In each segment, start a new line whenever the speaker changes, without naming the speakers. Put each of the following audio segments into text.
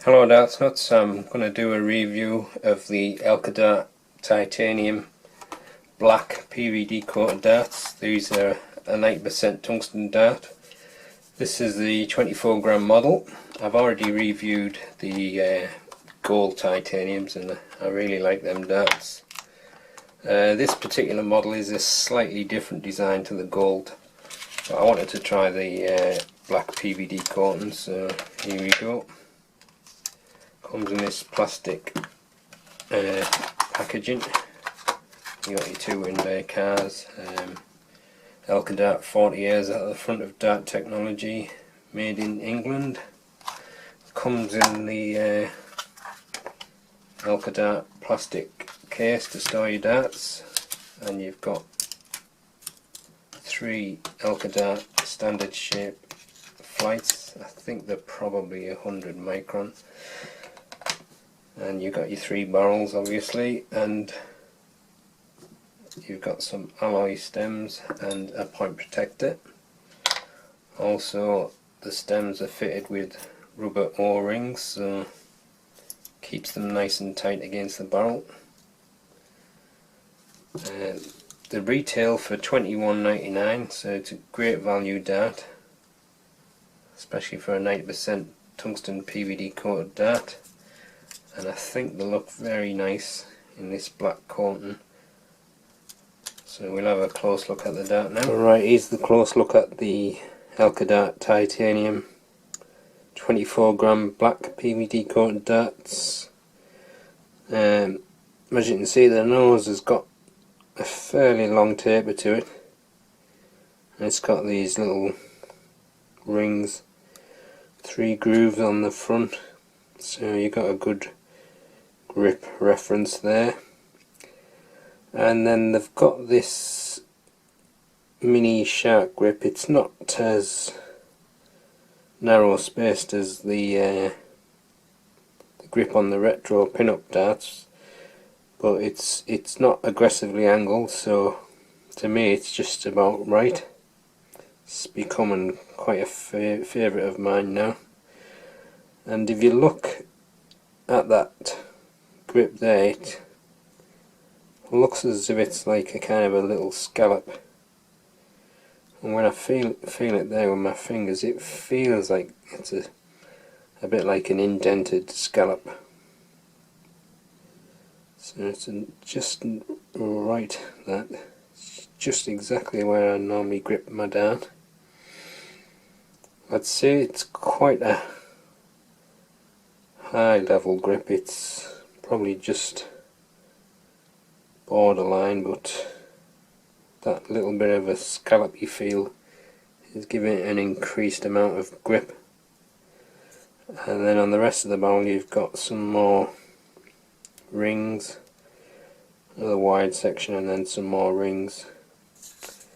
Hello darts nuts, I'm going to do a review of the Elkadart Titanium Black PVD coated darts. These are a 90% tungsten dart. This is the 24 gram model. I've already reviewed the gold titaniums and I really like them darts. This particular model is a slightly different design to the gold, but I wanted to try the black PVD coating, so here we go. Comes in this plastic packaging. You got your two inlay cars. Elkadart 40 years at the front of dart technology, made in England. Comes in the Elkadart plastic case to store your darts, and you've got 3 Elkadart standard shape flights. I think they're probably 100 micron. And you've got your 3 barrels obviously, and you've got some alloy stems and a point protector. Also the stems are fitted with rubber O-rings, so keeps them nice and tight against the barrel. The retail for $21.99, so it's a great value dart, especially for a 90% tungsten PVD coated dart. And I think they look very nice in this black coating. So we'll have a close look at the dart now. Alright, here's the close look at the Elkadart Titanium 24 gram black PVD coated darts. As you can see, the nose has got a fairly long taper to it, and it's got these little rings, 3 grooves on the front, so you got a good grip reference there. And then they've got this mini shark grip. It's not as narrow spaced as the grip on the retro pin-up darts, but it's not aggressively angled, so to me it's just about right. It's becoming quite a favourite of mine now. And if you look at that grip there, it looks as if it's like a kind of a little scallop, and when I feel it there with my fingers, it feels like it's a bit like an indented scallop. So it's just right, that's just exactly where I normally grip my dart. I'd say it's quite a high level grip. It's probably just borderline, but that little bit of a scallopy feel is giving it an increased amount of grip. And then on the rest of the barrel you've got some more rings, another wide section, and then some more rings. It's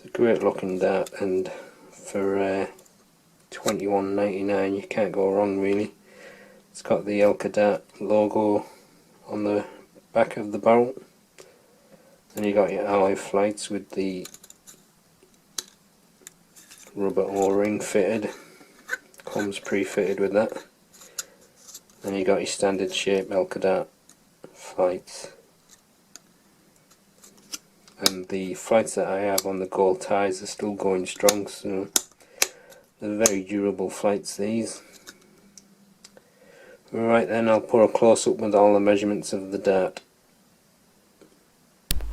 a great looking dart, and for $21.99 you can't go wrong really. It's got the Elkadart logo on the back of the barrel, and you got your alloy flights with the rubber O-ring fitted, comes pre-fitted with that. Then you got your standard shape Elkadart flights, and the flights that I have on the gold ties are still going strong, so they're very durable flights these. Right then, I'll put a close up with all the measurements of the dart.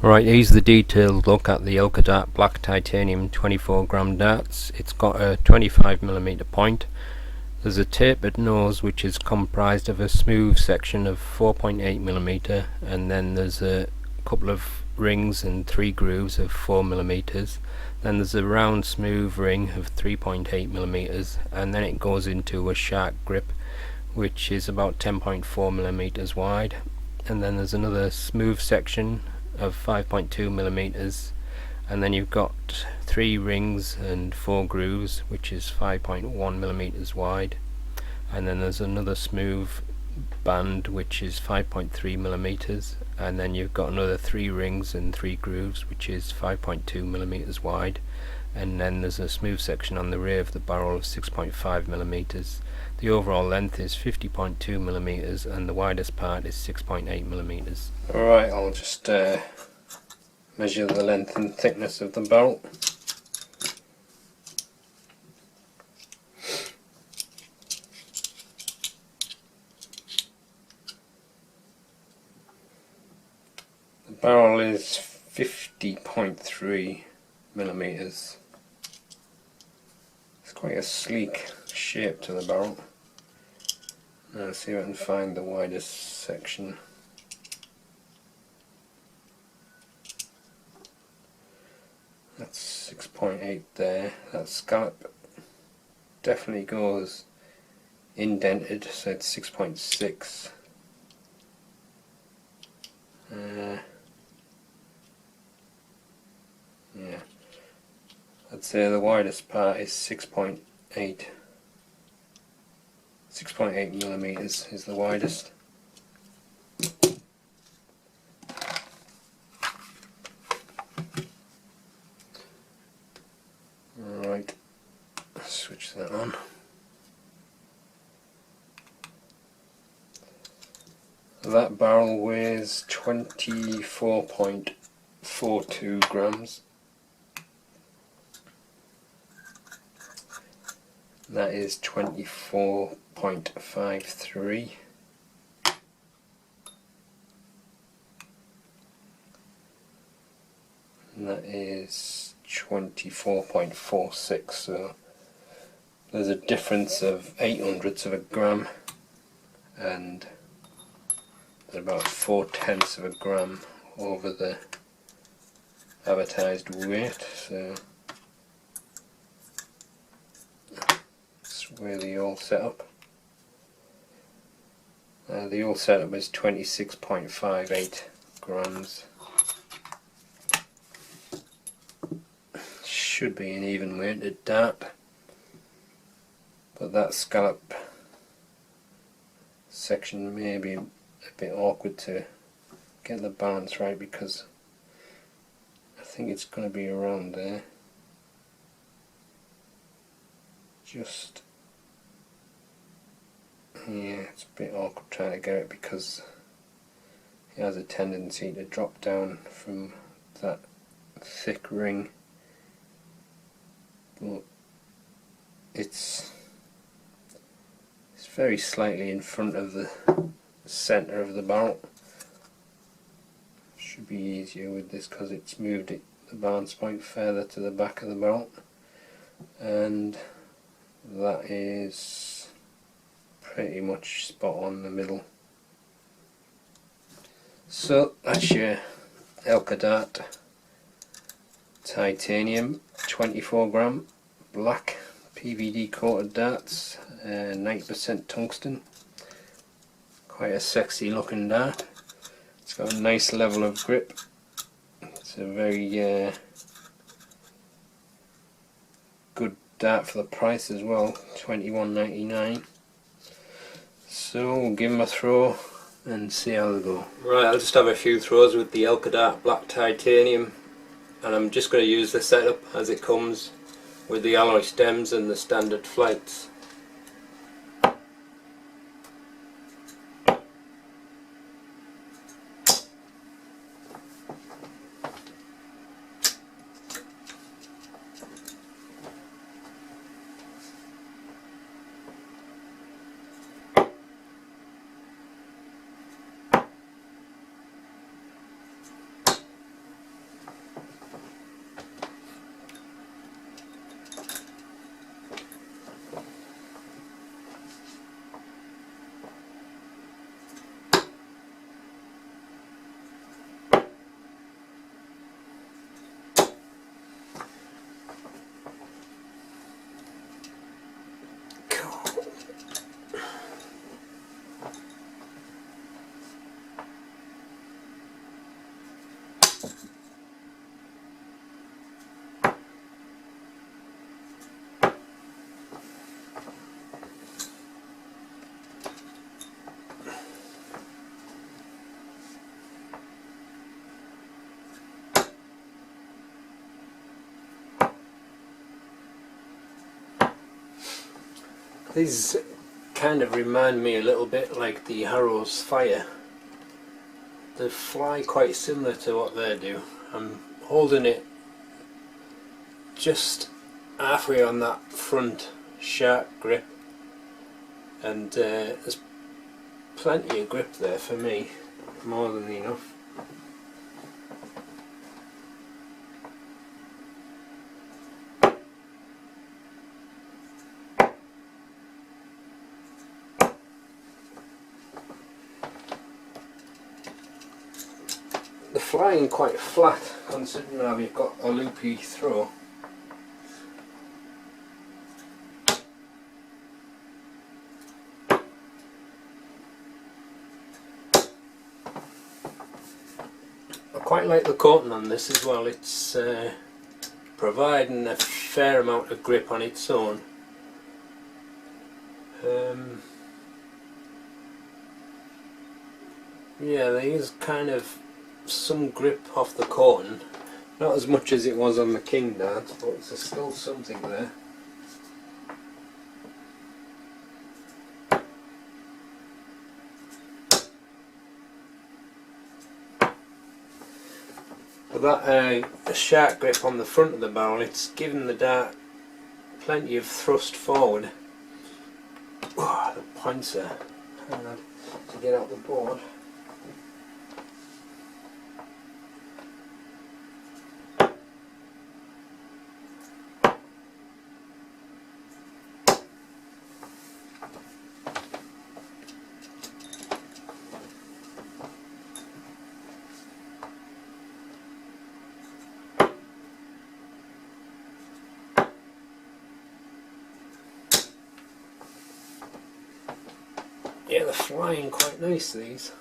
Right, here's the detailed look at the Elkadart Black Titanium 24 gram darts. It's got a 25mm point. There's a tapered nose which is comprised of a smooth section of 4.8mm, and then there's a couple of rings and 3 grooves of 4mm. Then there's a round smooth ring of 3.8mm, and then it goes into a shark grip which is about 10.4mm wide, and then there's another smooth section of 5.2mm, and then you've got 3 rings and 4 grooves which is 5.1mm wide, and then there's another smooth band which is 5.3mm, and then you've got another 3 rings and 3 grooves which is 5.2mm wide, and then there's a smooth section on the rear of the barrel of 6.5mm. The overall length is 50.2mm and the widest part is 6.8mm. Alright, I'll just measure the length and thickness of the barrel. The barrel is 50.3mm. It's quite a sleek shape to the barrel. Now let's see if I can find the widest section. That's 6.8 there. That scallop definitely goes indented, so it's 6.6. Yeah, I'd say the widest part is 6.8. 6.8mm is the widest. Right, switch that on. That barrel weighs 24.42 grams. That is 24.53. And that is 24.46. So there's a difference of 0.08 of a gram, and about 0.4 of a gram over the advertised weight. So that's where the old setup. The old setup is 26.58 grams. Should be an even weighted dart, but that scallop section may be a bit awkward to get the balance right, because I think it's going to be around there. Just, yeah, it's a bit awkward trying to get it because it has a tendency to drop down from that thick ring, but it's very slightly in front of the center of the barrel. Should be easier with this because it's moved the balance point further to the back of the barrel, and that is pretty much spot on the middle. So that's your Elkadart Titanium 24 gram black PVD coated darts, 90% tungsten. Quite a sexy looking dart. It's got a nice level of grip. It's a very good dart for the price as well, $21.99. So we'll give them a throw and see how they go. Right, I'll just have a few throws with the Elkadart Black Titanium, and I'm just going to use the setup as it comes with the alloy stems and the standard flights. These kind of remind me a little bit like the Harrow's Fire. They fly quite similar to what they do. I'm holding it just halfway on that front shark grip, and there's plenty of grip there for me, more than enough. The flying quite flat considering how you've got a loopy throw. I quite like the coating on this as well. It's providing a fair amount of grip on its own. Yeah, there is kind of some grip off the coating, not as much as it was on the King dart, but there's still something there. But that shark grip on the front of the barrel, it's giving the dart plenty of thrust forward. Oh, the points are hard to get out the board. Yeah, they're flying quite nice, these.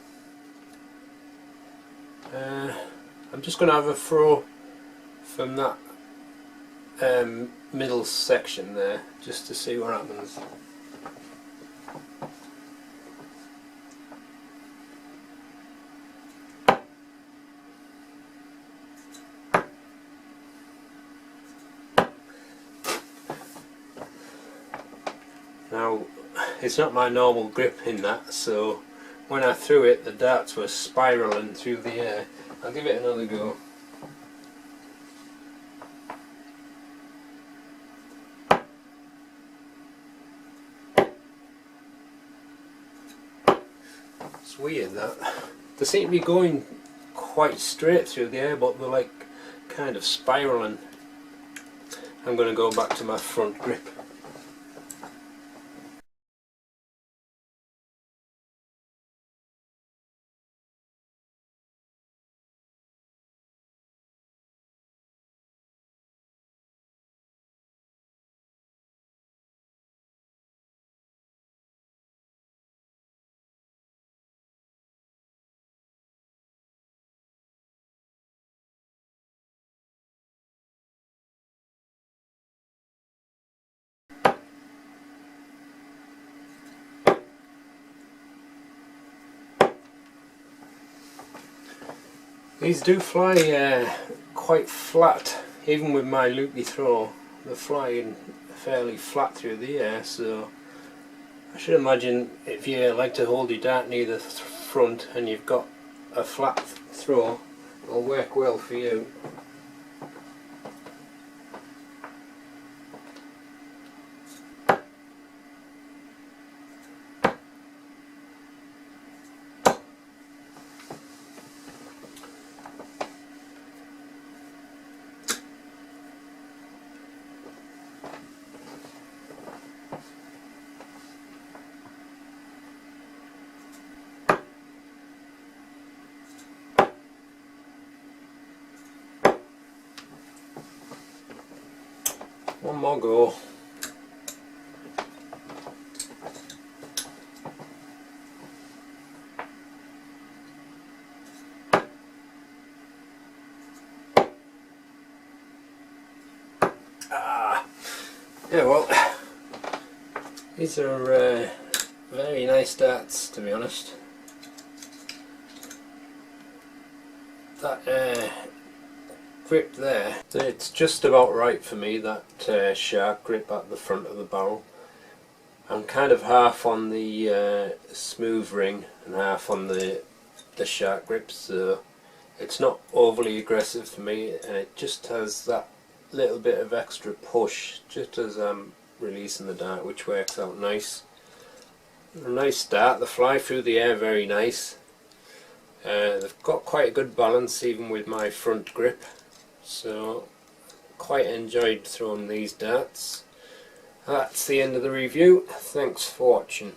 I'm just going to have a throw from that middle section there, just to see what happens. Now, it's not my normal grip in that, so when I threw it the darts were spiralling through the air. I'll give it another go. It's weird that. They seem to be going quite straight through the air, but they're like kind of spiralling. I'm going to go back to my front grip. These do fly quite flat, even with my loopy throw. They're flying fairly flat through the air, so I should imagine if you like to hold your dart near the front and you've got a flat throw, it'll work well for you. One more go. Yeah, well, these are very nice darts, to be honest. That grip there, it's just about right for me, that shark grip at the front of the barrel. I'm kind of half on the smooth ring and half on the shark grip, so it's not overly aggressive for me, and it just has that little bit of extra push just as I'm releasing the dart, which works out nice. A nice start. They fly through the air very nice. They've got quite a good balance even with my front grip, so quite enjoyed throwing these darts. That's the end of the review. Thanks for watching.